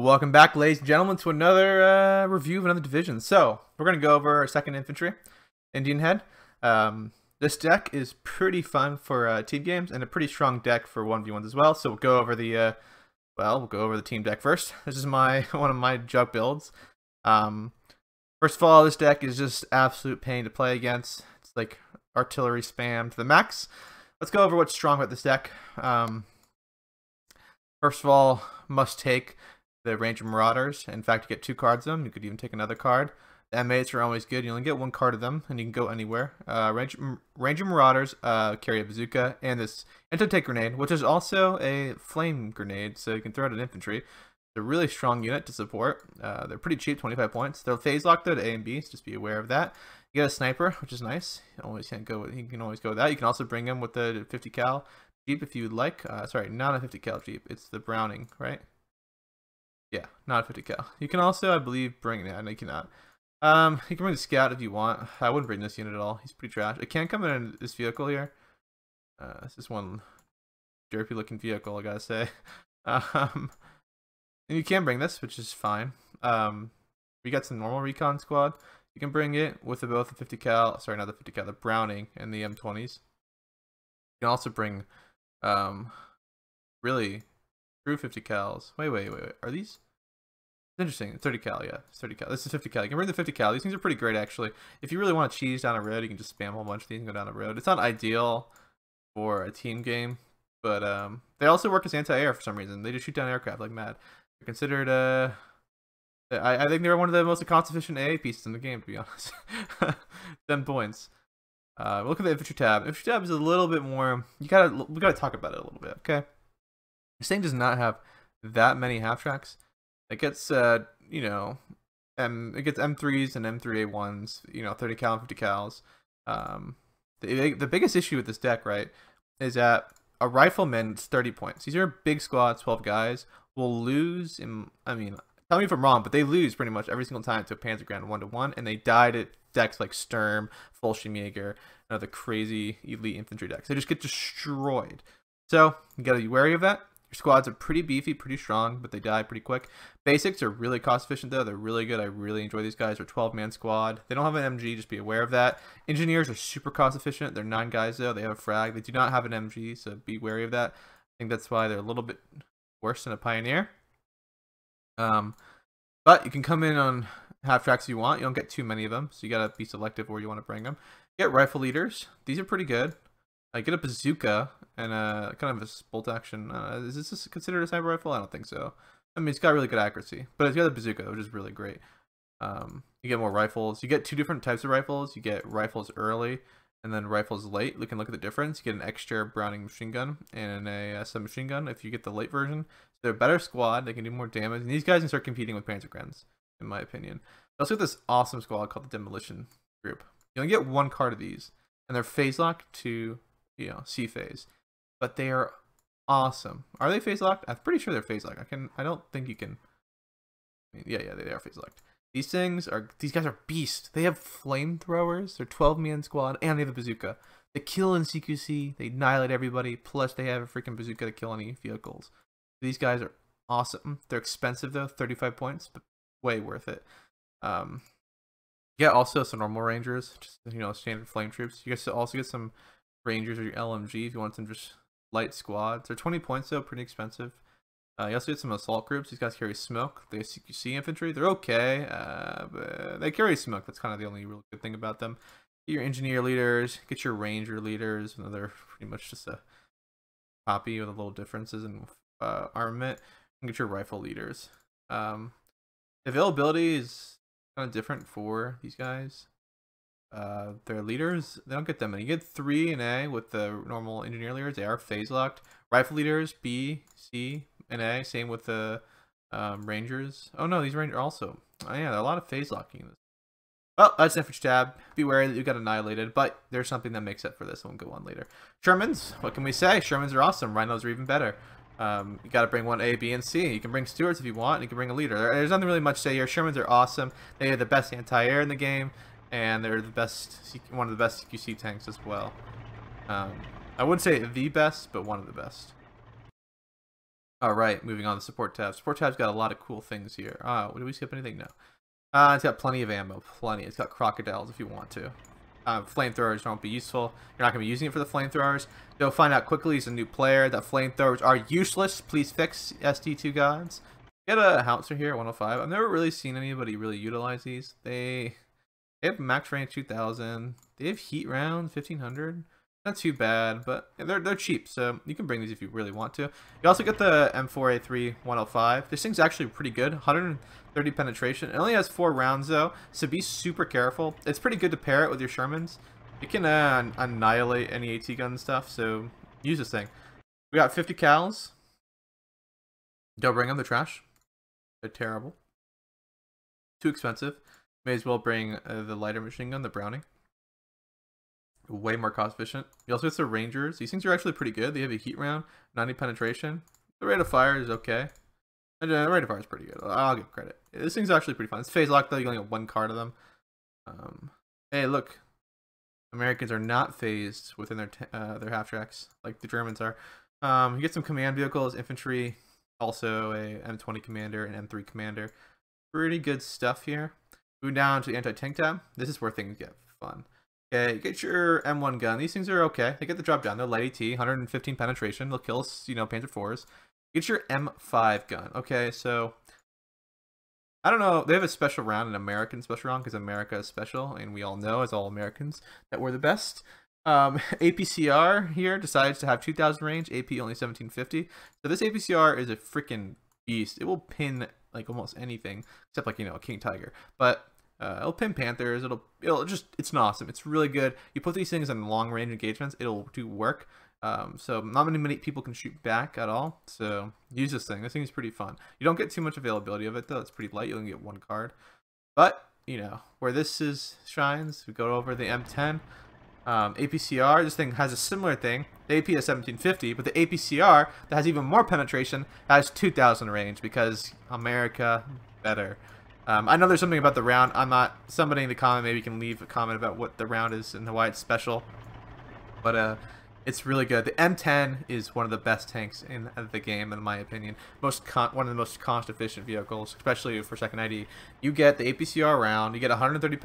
Welcome back, ladies and gentlemen, to another review of another division. So, we're going to go over our 2nd Infantry, Indian Head. This deck is pretty fun for team games, and a pretty strong deck for 1v1s as well. So, we'll go over the, we'll go over the team deck first. This is one of my jug builds. First of all, this deck is just absolute pain to play against. It's like artillery spam to the max. Let's go over what's strong about this deck. First of all, must take the Ranger Marauders. In fact, you get 2 cards of them. You could even take another card. The M8s are always good. You only get 1 card of them, and you can go anywhere. Ranger Marauders carry a bazooka and this anti-tank grenade, which is also a flame grenade, so you can throw it at infantry. It's a really strong unit to support. They're pretty cheap, 25 points. They're phase locked though to A and B, so just be aware of that. You get a sniper, which is nice. You can always go with that. You can also bring them with the 50 cal Jeep if you would like. Sorry, not a 50 cal Jeep. It's the Browning, right? Yeah, not a 50 cal. You can also, I believe, bring it. No, you cannot. You can bring the Scout if you want. I wouldn't bring this unit at all. He's pretty trash. It can't come in this vehicle here. This is one derpy looking vehicle, I gotta say. And you can bring this, which is fine. We got some normal Recon Squad. You can bring it with both the 50 cal, sorry, not the 50 cal, the Browning and the M20s. You can also bring, really true 50 cals. Wait. Are these? It's interesting. 30 cal, yeah. It's 30 cal. This is 50 cal. You can bring the 50 cal. These things are pretty great, actually. If you really want to cheese down a road, you can just spam a whole bunch of these and go down the road. It's not ideal for a team game, but they also work as anti-air for some reason. They just shoot down aircraft like mad. They're considered, I think they're one of the most cost-efficient AA pieces in the game, to be honest. 10 points. Look at the infantry tab. Infantry tab is a little bit more. We gotta talk about it a little bit, okay? This thing does not have that many half tracks. It gets you know, it gets M3s and M3A1s, you know, 30 cal and 50 cals. The biggest issue with this deck, right, is that a rifleman's 30 points. These are big squads, 12 guys, will lose in, I mean, tell me if I'm wrong, but they lose pretty much every single time to a Panzergrenade 1-to-1, and they died at decks like Sturm, Fallschirmjäger, and other crazy elite infantry decks. They just get destroyed. So, you gotta be wary of that. Your squads are pretty beefy, pretty strong, but they die pretty quick. Basics are really cost efficient though. They're really good. I really enjoy these guys. They're 12-man squad. They don't have an MG, just be aware of that. Engineers are super cost efficient. They're 9 guys though. They have a frag. They do not have an MG, so be wary of that. I think that's why they're a little bit worse than a Pioneer. But you can come in on half tracks if you want. You don't get too many of them, so you gotta be selective where you want to bring them. Get rifle leaders. These are pretty good. Get a bazooka and kind of a bolt action. Is this considered a sniper rifle? I don't think so. I mean, it's got really good accuracy, but it's got a bazooka, which is really great. You get more rifles. You get 2 different types of rifles. You get rifles early and then rifles late. We can look at the difference. You get an extra Browning machine gun and a submachine gun if you get the late version. So they're a better squad. They can do more damage. And these guys can start competing with Panzergrenades, in my opinion. I also get this awesome squad called the Demolition Group. You only get 1 card of these, and they're phase locked to, you know, C phase, but they are awesome. Are they phase locked? I'm pretty sure they're phase locked. I don't think you can. I mean, yeah, they are phase locked. These guys are beasts. They have flamethrowers. They're 12-man squad, and they have a bazooka. They kill in CQC. They annihilate everybody. Plus, they have a freaking bazooka to kill any vehicles. These guys are awesome. They're expensive though, 35 points, but way worth it. Yeah, also some normal rangers, just, you know, standard flame troops. You guys also get some rangers or your LMG if you want some just light squads. They're 20 points though, pretty expensive. You also get some assault groups. These guys carry smoke. They have CQC infantry. They're okay, but they carry smoke. That's kind of the only real good thing about them. Get your engineer leaders. Get your ranger leaders. They're pretty much just a copy with a little differences in armament. And get your rifle leaders. Availability is kind of different for these guys. Their leaders, they don't get that many. You get 3 in A with the normal engineer leaders. They are phase locked. Rifle leaders B, C, and A. Same with the rangers. Oh no, these rangers also. Oh yeah, there are a lot of phase locking. Well, that's infantry tab. Be wary that you got annihilated, but there's something that makes up for this. We'll go on later. Shermans, what can we say? Shermans are awesome. Rhinos are even better. You gotta bring 1 A, B, and C. You can bring Stuarts if you want, and you can bring a leader. There's nothing really much to say here. Shermans are awesome. They are the best anti-air in the game, and they're the best, one of the best CQC tanks as well. I wouldn't say the best, but one of the best. Alright, moving on to support tab. Support tab's got a lot of cool things here. Did we skip anything? No. It's got plenty of ammo. Plenty. It's got crocodiles if you want to. Flamethrowers won't be useful. You're not going to be using it for the flamethrowers. You'll find out quickly as a new player that flamethrowers are useless. Please fix SD2 gods. Get a howitzer here at 105. I've never really seen anybody really utilize these. They have max range 2000. They have heat round 1500. Not too bad, but they're cheap, so you can bring these if you really want to. You also get the M4A3 105. This thing's actually pretty good. 130 penetration. It only has 4 rounds though, so be super careful. It's pretty good to pair it with your Shermans. It can annihilate any AT gun stuff, so use this thing. We got 50 cals. Don't bring them, they're trash. They're terrible. Too expensive. May as well bring the lighter machine gun, the Browning. Way more cost efficient. You also get the Rangers. These things are actually pretty good. They have a heat round, 90 penetration. The rate of fire is okay. And the rate of fire is pretty good. I'll give credit. This thing's actually pretty fun. It's phase locked though. You only get 1 card of them. Hey, look. Americans are not phased within their half tracks like the Germans are. You get some command vehicles, infantry, also a M20 commander and M3 commander. Pretty good stuff here. Moving down to the anti-tank tab. This is where things get fun. Okay, get your M1 gun. These things are okay. They get the drop down. They're light AT, 115 penetration. They'll kill, Panzer IVs. Get your M5 gun. Okay, so I don't know. They have a special round, an American special round, because America is special, and we all know, as all Americans, that we're the best. APCR here decides to have 2000 range. AP only 1750. So this APCR is a freaking beast. It will pin like almost anything, except like a King Tiger. But it'll pin Panthers. It's awesome. It's really good. You put these things in long range engagements, it'll do work. So not many people can shoot back at all. So use this thing. This thing is pretty fun. You don't get too much availability of it though. It's pretty light. You only get 1 card. But where this shines, we go over the M10. APCR. This thing has a similar thing. The AP is 1750, but the APCR that has even more penetration has 2000 range because America better. I know there's something about the round. Somebody in the comment maybe can leave a comment about what the round is and why it's special. But it's really good. The M10 is one of the best tanks in the game, in my opinion. One of the most cost-efficient vehicles, especially for second ID. You get the APCR round, you get 130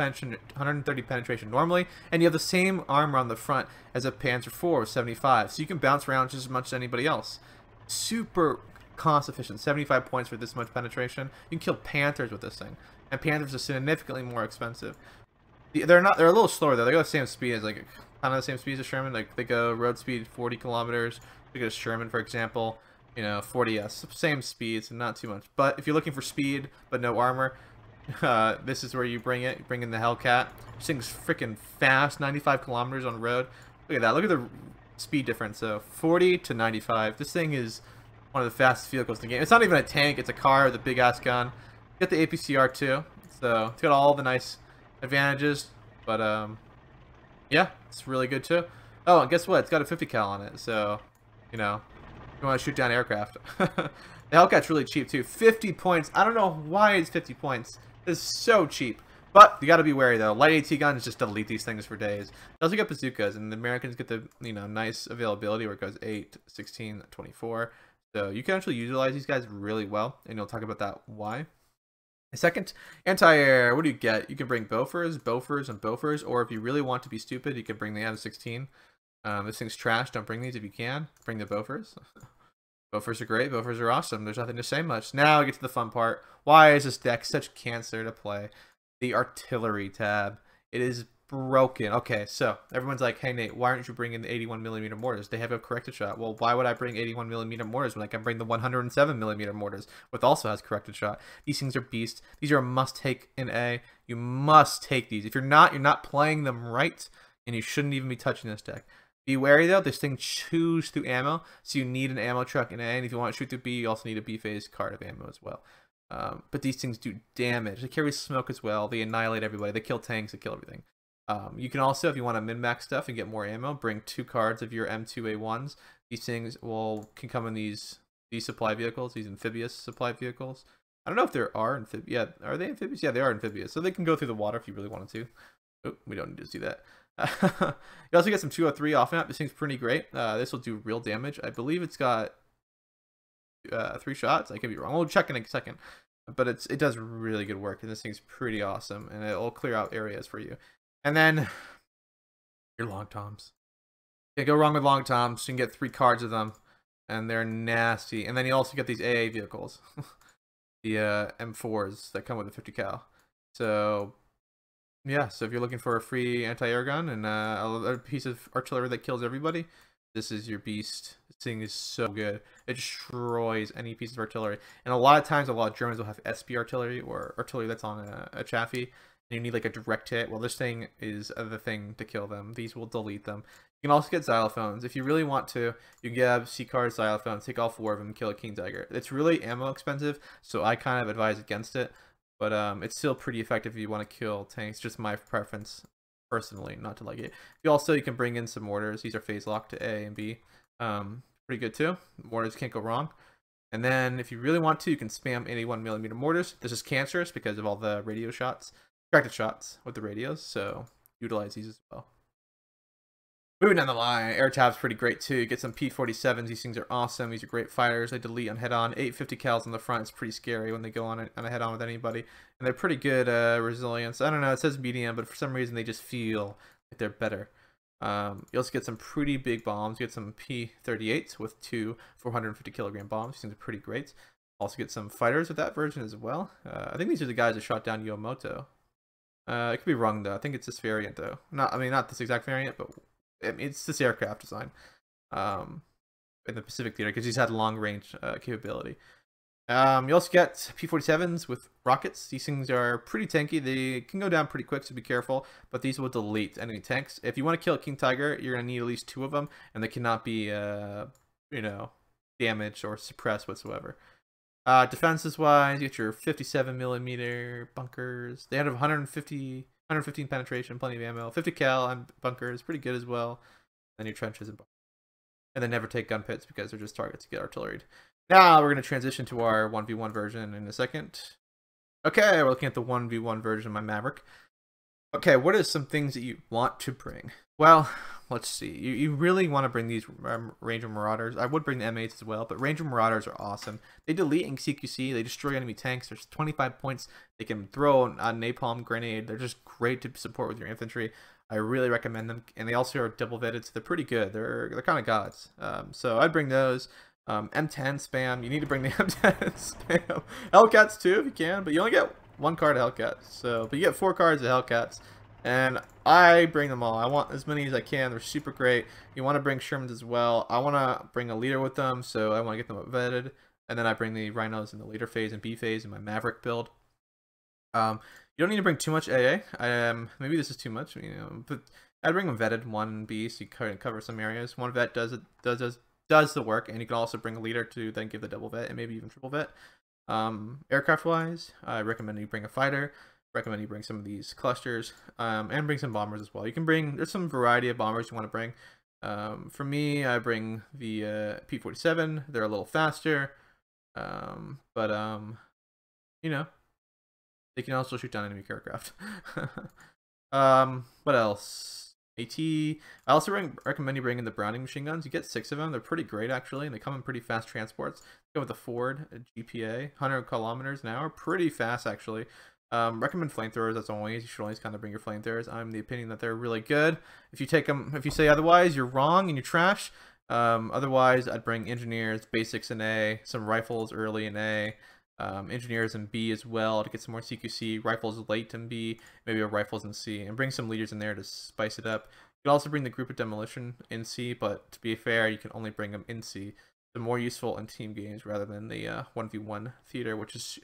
penetration normally, and you have the same armor on the front as a Panzer IV with 75. So you can bounce around just as much as anybody else. Super cost efficient, 75 points for this much penetration. You can kill Panthers with this thing, and Panthers are significantly more expensive. They're a little slower though. They go the same speed as kind of the same speed as a Sherman. Like they go road speed 40 kilometers. Look at a Sherman, for example, 40 same speeds and not too much. But if you're looking for speed but no armor, this is where you bring it. You bring in the Hellcat. This thing's freaking fast, 95 kilometers on the road. Look at that. Look at the speed difference. So 40 to 95. This thing is one of the fastest vehicles in the game. It's not even a tank. It's a car with a big ass gun. You get the APCR too. So it's got all the nice advantages. But yeah, it's really good too. Oh, and guess what? It's got a 50 cal on it. So you want to shoot down aircraft. The Hellcat's really cheap too. 50 points. I don't know why it's 50 points. It's so cheap. But you got to be wary though. Light AT guns just delete these things for days. You also get bazookas, and the Americans get the nice availability where it goes 8, 16, 24. So you can actually utilize these guys really well, and you'll talk about that why. Second, anti-air. What do you get? You can bring Bofors, and Bofors, or if you really want to be stupid, you can bring the M16. This thing's trash. Don't bring these if you can. Bring the Bofors. Bofors are great. Bofors are awesome. There's nothing to say much. Now we get to the fun part. Why is this deck such cancer to play? The artillery tab. It is broken. Okay, so everyone's like, hey Nate, why aren't you bringing the 81mm mortars? They have a corrected shot. Well, why would I bring 81mm mortars when I can bring the 107mm mortars, which also has corrected shot? These things are beasts. These are a must take in A. You must take these. If you're not playing them right, and you shouldn't even be touching this deck. Be wary though, this thing chews through ammo, so you need an ammo truck in A, and if you want to shoot through B, you also need a B phase card of ammo as well. But these things do damage. They carry smoke as well. They annihilate everybody. They kill tanks. They kill everything. You can also, if you want to min-max stuff and get more ammo, bring 2 cards of your M2A1s. These things can come in these supply vehicles, these amphibious supply vehicles. I don't know if there are amphibious. Yeah, are they amphibious? Yeah, they are amphibious. So they can go through the water if you really wanted to. Oh, we don't need to do that. You also get some 203 off map. This thing's pretty great. This will do real damage. I believe it's got 3 shots. I could be wrong. We'll check in a second. But it does really good work, and this thing's pretty awesome, and it'll clear out areas for you. And then your long toms. Can't go wrong with long toms. You can get 3 cards of them, and they're nasty. And then you also get these AA vehicles, the M4s that come with a 50 cal. So yeah, so if you're looking for a free anti-air gun and a piece of artillery that kills everybody, this is your beast. This thing is so good. It destroys any piece of artillery. And a lot of times, a lot of Germans will have SP artillery or artillery that's on a chaffee. And you need like a direct hit. Well, this thing is the thing to kill them. These will delete them. You can also get xylophones. If you really want to, you can get C-card xylophones, take all 4 of them, kill a king tiger. It's really ammo expensive, so I kind of advise against it. But it's still pretty effective if you want to kill tanks. Just my preference. Personally, not to like it. You can bring in some mortars. These are phase locked to A and B. Pretty good too. Mortars can't go wrong. And then if you really want to, you can spam 81mm mortars. This is cancerous because of all the radio shots, distracted shots with the radios. So utilize these as well. Moving down the line, air tab's pretty great too. You get some P-47s. These things are awesome. These are great fighters. They delete on head-on. 850 cals on the front. It's pretty scary when they go on a head-on with anybody. And they're pretty good resilience. I don't know. It says medium, but for some reason they just feel like they're better. You also get some pretty big bombs. You get some P-38s with 2 450 kilogram bombs. These things are pretty great. Also get some fighters with that version as well. I think these are the guys that shot down Yomoto. It could be wrong though. I think it's this variant though. Not this exact variant, but it's this aircraft design in the Pacific Theater because he's had long range capability. You also get P-47s with rockets. These things are pretty tanky. They can go down pretty quick, so be careful. But these will delete enemy tanks. If you want to kill a King Tiger, you're going to need at least 2 of them, and they cannot be, damaged or suppressed whatsoever. Defenses wise, you get your 57mm bunkers. They have 115 penetration, plenty of ammo. 50 cal and bunkers, pretty good as well. Then your trenches and bunkers. And then never take gun pits because they're just targets to get artilleried. Now we're going to transition to our 1v1 version in a second. Okay, we're looking at the 1v1 version of my Maverick. Okay, what are some things that you want to bring? Well, let's see. You really want to bring these Ranger Marauders. I would bring the M8s as well, but Ranger Marauders are awesome. They delete in CQC. They destroy enemy tanks. There's 25 points. They can throw a napalm grenade. They're just great to support with your infantry. I really recommend them. And they also are double vetted, so they're pretty good. They're kind of gods. So I'd bring those. M10 Spam. You need to bring the M10 Spam. Hellcats too if you can, but you only get 1 card of Hellcats. But you get 4 cards of Hellcats. And I bring them all. I want as many as I can. They're super great. You want to bring Shermans as well. I want to bring a leader with them, so I want to get them vetted. And then I bring the Rhinos in the leader phase and B phase in my Maverick build. You don't need to bring too much AA. Maybe this is too much, but I'd bring them vetted 1B so you can cover some areas. 1 vet does the work, and you can also bring a leader to then give the double vet and maybe even triple vet. Aircraft wise, I recommend you bring a fighter. Recommend you bring some of these clusters, and bring some bombers as well. You can bring, there's some variety of bombers you want to bring. For me, I bring the P-47. They're a little faster, but they can also shoot down enemy aircraft. What else? AT. I also recommend you bring in the Browning machine guns. You get 6 of them. They're pretty great actually, and they come in pretty fast transports. Go with the Ford GPA, 100 kilometers an hour, pretty fast actually. Recommend flamethrowers as always. You should always kind of bring your flamethrowers. I'm the opinion that they're really good. If you take them, if you say otherwise, you're wrong and you're trash. Otherwise, I'd bring engineers, basics in A, some rifles early in A, engineers in B as well to get some more CQC, rifles late in B, maybe rifles in C, and bring some leaders in there to spice it up. You can also bring the group of demolition in C, but to be fair, you can only bring them in C. They're more useful in team games rather than the 1v1 theater, which is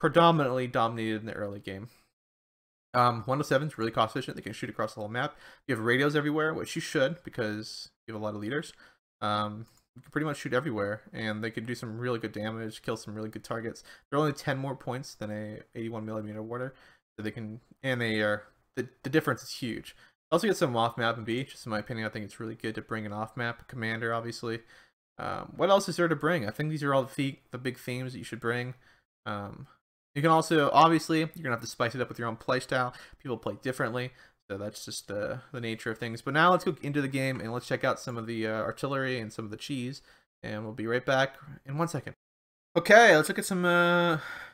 predominantly dominated in the early game. 107 is really cost efficient. They can shoot across the whole map. You have radios everywhere, which you should because you have a lot of leaders. You can pretty much shoot everywhere, and they can do some really good damage, kill some really good targets. They're only 10 more points than a 81mm mortar, so they can, and they are the difference is huge. Also get some off map and B. Just in my opinion, I think it's really good to bring an off map commander, obviously. What else is there to bring? I think these are all the big themes that you should bring. You can also, obviously, you're going to have to spice it up with your own playstyle. People play differently, so that's just the nature of things. But now let's go into the game and let's check out some of the artillery and some of the cheese. And we'll be right back in 1 second. Okay, let's look at some,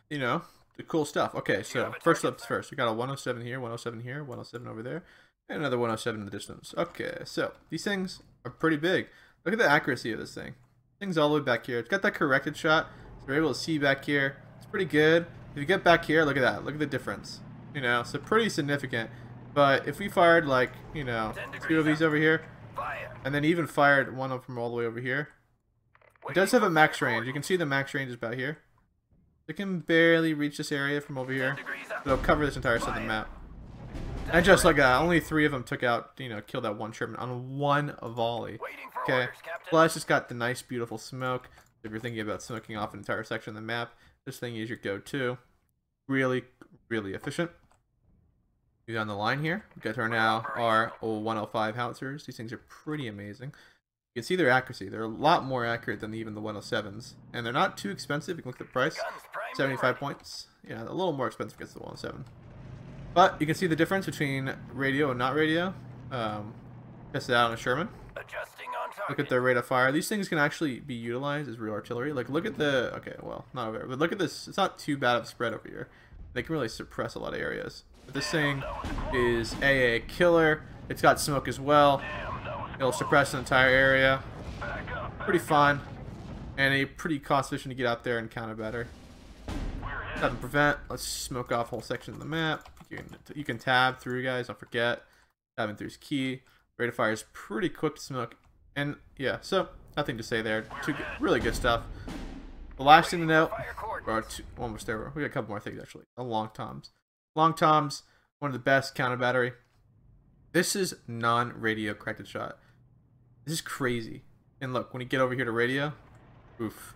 you know, the cool stuff. Okay, so first ups first. We got a 107 here, 107 here, 107 over there, and another 107 in the distance. Okay, so these things are pretty big. Look at the accuracy of this thing. Thing's all the way back here. It's got that corrected shot, so we're able to see back here. It's pretty good. If you get back here, look at that. Look at the difference. You know, so pretty significant. But if we fired like, you know, 2 of these over here, and then even fired one from all the way over here, it does have a max range. You can see the max range is about here. It can barely reach this area from over here. It'll cover this entire side of the map. And just like that, only 3 of them took out, you know, killed that one Sherman on one volley. Okay, plus it's got the nice, beautiful smoke. If you're thinking about smoking off an entire section of the map, this thing is your go-to. Really, really efficient. We're on the line here. We got her now our 105 howitzers. These things are pretty amazing. You can see their accuracy. They're a lot more accurate than even the 107s. And they're not too expensive. You can look at the price. 75 points. Yeah, a little more expensive against the 107. But you can see the difference between radio and not radio. Test it out on a Sherman. Look at their rate of fire. These things can actually be utilized as real artillery. Like, look at the... Okay, well, not over there. But look at this. It's not too bad of a spread over here. They can really suppress a lot of areas. But this thing is a killer. It's got smoke as well. It'll suppress an entire area. Pretty fun. And a pretty cost efficient to get out there and counter better. Tab and prevent. Let's smoke off whole section of the map. You can tab through, guys. Don't forget. Tabbing through is key. Rate of fire is pretty quick to smoke. And yeah, so nothing to say there. Really good stuff. The last thing to note, almost there. We got a couple more things actually. The long toms. Long toms, one of the best counter battery. This is non-radio corrected shot. This is crazy. And look, when you get over here to radio, oof.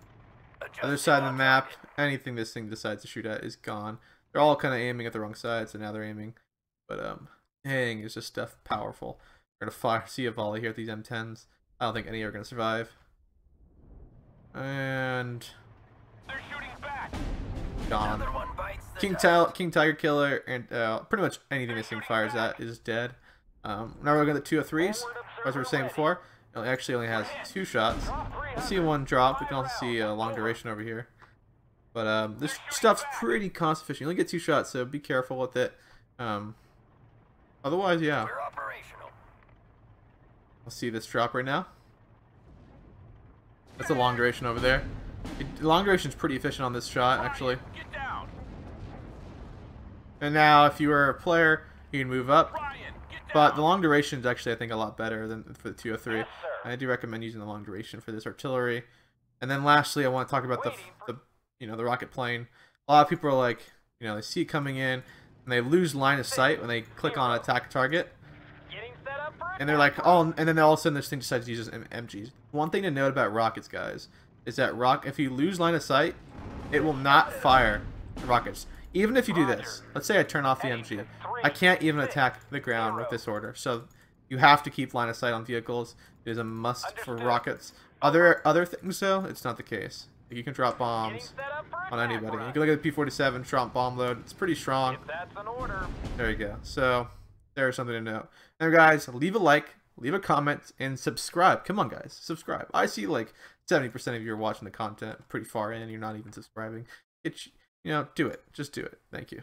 Other side of the map, anything this thing decides to shoot at is gone. They're all kind of aiming at the wrong side, so now they're aiming. But dang, is this stuff powerful. We're gonna see a volley here at these M10s. I don't think any are gonna survive. And they're shooting back. Gone. King Tiger Killer, and pretty much anything this thing fires at is dead. Now we're looking at the 203s, as we were saying before. It actually only has 2 shots. Let's see one drop. We can also see a long duration over here. But this stuff's pretty cost efficient. You only get 2 shots, so be careful with it. Otherwise, yeah. Let's see this drop right now. That's a long duration over there. The long duration is pretty efficient on this shot, actually. And now, if you were a player, you can move up. But the long duration is actually, I think, a lot better than for the 203. I do recommend using the long duration for this artillery. And then lastly, I want to talk about the rocket plane. A lot of people are like, you know, they see it coming in and they lose line of sight when they click on attack target. And they're like, oh, and then all of a sudden this thing decides to use MGs. One thing to note about rockets, guys, is that if you lose line of sight, it will not fire rockets. Even if you do this, let's say I turn off the MG, I can't even attack the ground with this order. So you have to keep line of sight on vehicles. It is a must for rockets. Other things though, it's not the case. You can drop bombs on anybody. You can look at the P-47 drop bomb load. It's pretty strong. There you go. So there's something to know. Now guys, leave a like, leave a comment, and subscribe. Come on guys, subscribe. I see like 70% of you are watching the content pretty far in and you're not even subscribing. You know, do it. Just do it. Thank you.